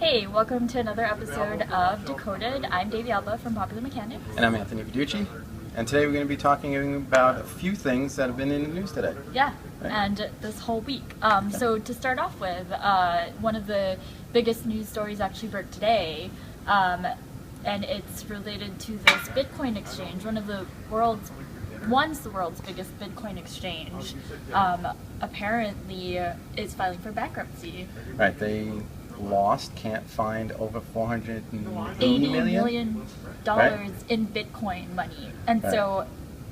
Hey, welcome to another episode of Decoded. I'm Davey Alba from Popular Mechanics. And I'm Anthony Viducci. And today we're going to be talking about a few things that have been in the news today. Yeah, right? And this whole week. So to start off with, one of the biggest news stories actually broke today, and it's related to this Bitcoin exchange, once the world's biggest Bitcoin exchange, apparently is filing for bankruptcy. Right, they can't find over $480 million right? in Bitcoin money. And right. So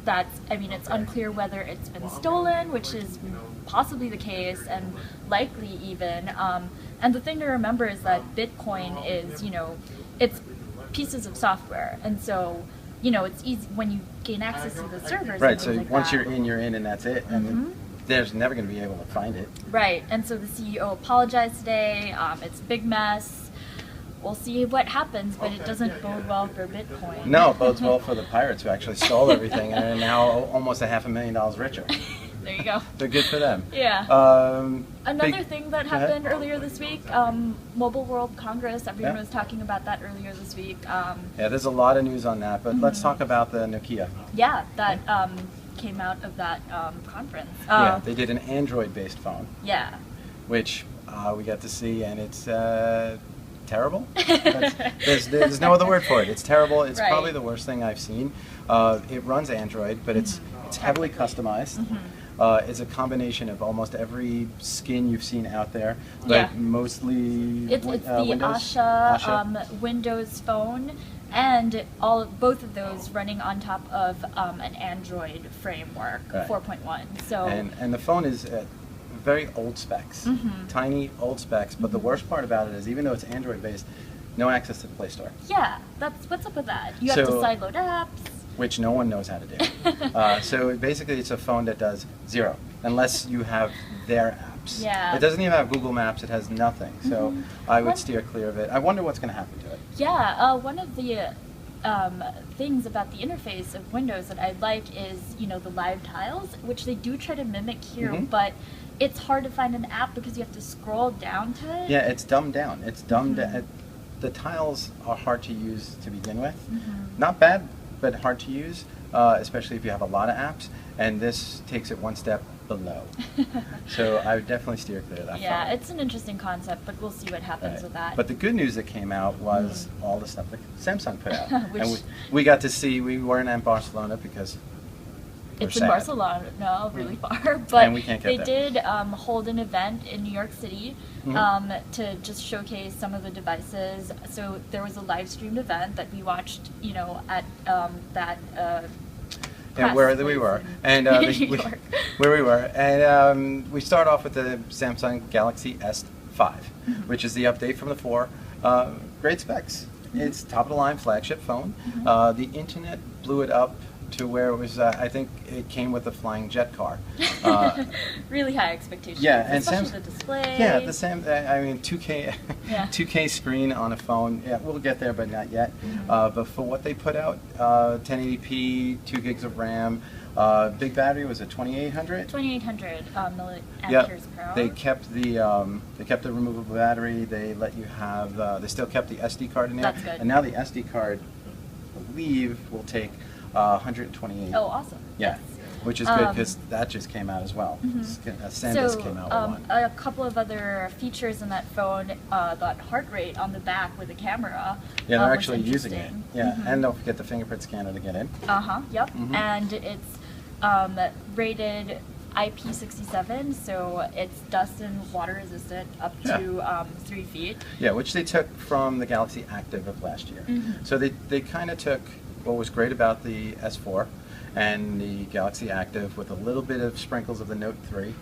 it's unclear whether it's been stolen, which is possibly the case, and likely even. And the thing to remember is that Bitcoin is, it's pieces of software. And so, it's easy when you gain access to the servers. Right, and so like once that. you're in, and that's it. And there's never going to be able to find it. Right, and so the CEO apologized today. It's a big mess. We'll see what happens, but it doesn't bode well for Bitcoin. No, it bodes well for the pirates who actually stole everything and are now almost $500,000 richer. There you go. So good for them. Yeah. Another thing that happened earlier this week, Mobile World Congress, everyone was talking about that earlier this week. Yeah, there's a lot of news on that, but let's talk about the Nokia. Yeah, that came out of that conference. Yeah, they did an Android-based phone. Yeah. Which we got to see, and it's terrible. There's no other word for it. It's terrible. It's probably the worst thing I've seen. It runs Android, but it's heavily customized. It's a combination of almost every skin you've seen out there, but mostly it's the Windows. Asha Windows phone, and both of those running on top of an Android framework, 4.1. So and the phone is very old specs, tiny old specs. But the worst part about it is, even though it's Android based, no access to the Play Store. Yeah, what's up with that? You have to sideload apps, which no one knows how to do. So basically, it's a phone that does zero, unless you have their apps. Yeah. It doesn't even have Google Maps. It has nothing. So I would steer clear of it. I wonder what's going to happen to it. Yeah, one of the things about the interface of Windows that I like is, the live tiles, which they do try to mimic here, but it's hard to find an app because you have to scroll down to it. Yeah, it's dumbed down. It's dumbed down. The tiles are hard to use to begin with. Not bad, but hard to use, especially if you have a lot of apps. And this takes it one step below. So I would definitely steer clear of that. Yeah, phone. it's an interesting concept, but we'll see what happens with that. But the good news that came out was all the stuff that Samsung put out. Which, and we got to see, we weren't in Barcelona because it's in Barcelona, really far. But and we can't get they did hold an event in New York City to just showcase some of the devices. So there was a live streamed event that we watched, at that where we were, and where we were, and we start off with the Samsung Galaxy S5, which is the update from the 4. Great specs. It's top of the line flagship phone. The internet blew it up to where it was. I think it came with a flying jet car. Really high expectations. Yeah, and especially the display. Yeah, the same. 2K, 2K screen on a phone. Yeah, we'll get there, but not yet. But for what they put out, 1080p, 2 gigs of RAM, big battery. Was it 2800? 2800 milliamperes per hour. They kept the removable battery. They let you have. They still kept the SD card in there. That's good. And now the SD card, I believe, will take 128. Oh, awesome. Yeah. Yes. Which is good because that just came out as well. SanDisk came out with one. A couple of other features in that phone, that heart rate on the back with the camera. Yeah, they're actually using it. Yeah, and don't forget the fingerprint scanner to get in. Yep. And it's rated IP67, so it's dust and water resistant up to 3 feet. Yeah, which they took from the Galaxy Active of last year. So they kind of took what was great about the S4 and the Galaxy Active with a little bit of sprinkles of the Note 3,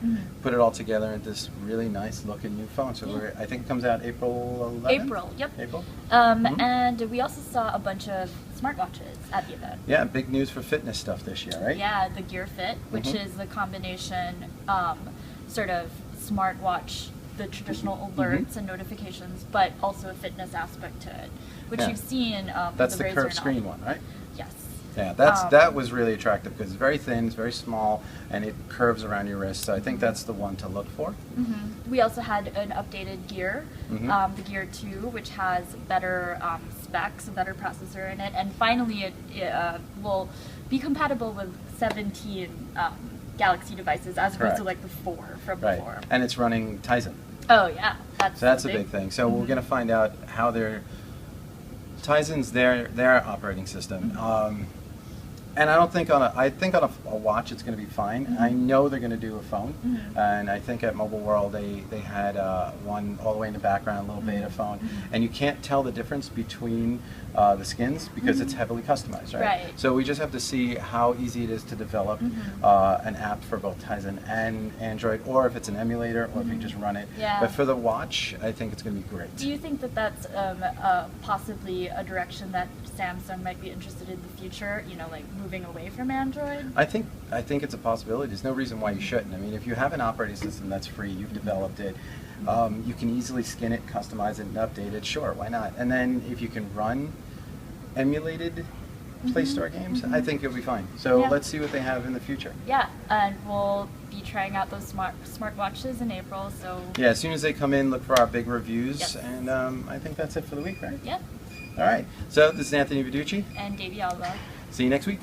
put it all together into this really nice looking new phone. So I think it comes out April 11th? April, yep. April. And we also saw a bunch of smartwatches at the event. Yeah, big news for fitness stuff this year, right? Yeah, the Gear Fit, which is the combination sort of smartwatch, the traditional alerts and notifications, but also a fitness aspect to it, which you've seen. That's the the Razer curved screen one, right? Yes. Yeah, that was really attractive because it's very thin, it's very small, and it curves around your wrist. So I think that's the one to look for. We also had an updated Gear, the Gear 2, which has better specs, a better processor in it, and finally it will be compatible with 17 Galaxy devices as opposed to like the 4 from before. And it's running Tizen. Oh yeah, that's a big thing. So we're going to find out how Tizen's their operating system. And I don't think I think on a watch it's going to be fine. I know they're going to do a phone, and I think at Mobile World they had one all the way in the background, a little beta phone, and you can't tell the difference between the skins because it's heavily customized, right? So we just have to see how easy it is to develop an app for both Tizen and Android, or if it's an emulator, or if you just run it. But for the watch, I think it's going to be great. Do you think that that's possibly a direction that Samsung might be interested in the future? You know, like moving away from Android? I think it's a possibility. There's no reason why you shouldn't. I mean, if you have an operating system that's free, you've developed it, you can easily skin it, customize it, and update it. Sure, why not? And then if you can run emulated Play Store games, I think you'll be fine. So let's see what they have in the future. Yeah, and we'll be trying out those smart watches in April. So yeah, as soon as they come in, look for our big reviews, and I think that's it for the week, right? Yep. All right. So this is Anthony Viducci and Davey Alba. See you next week.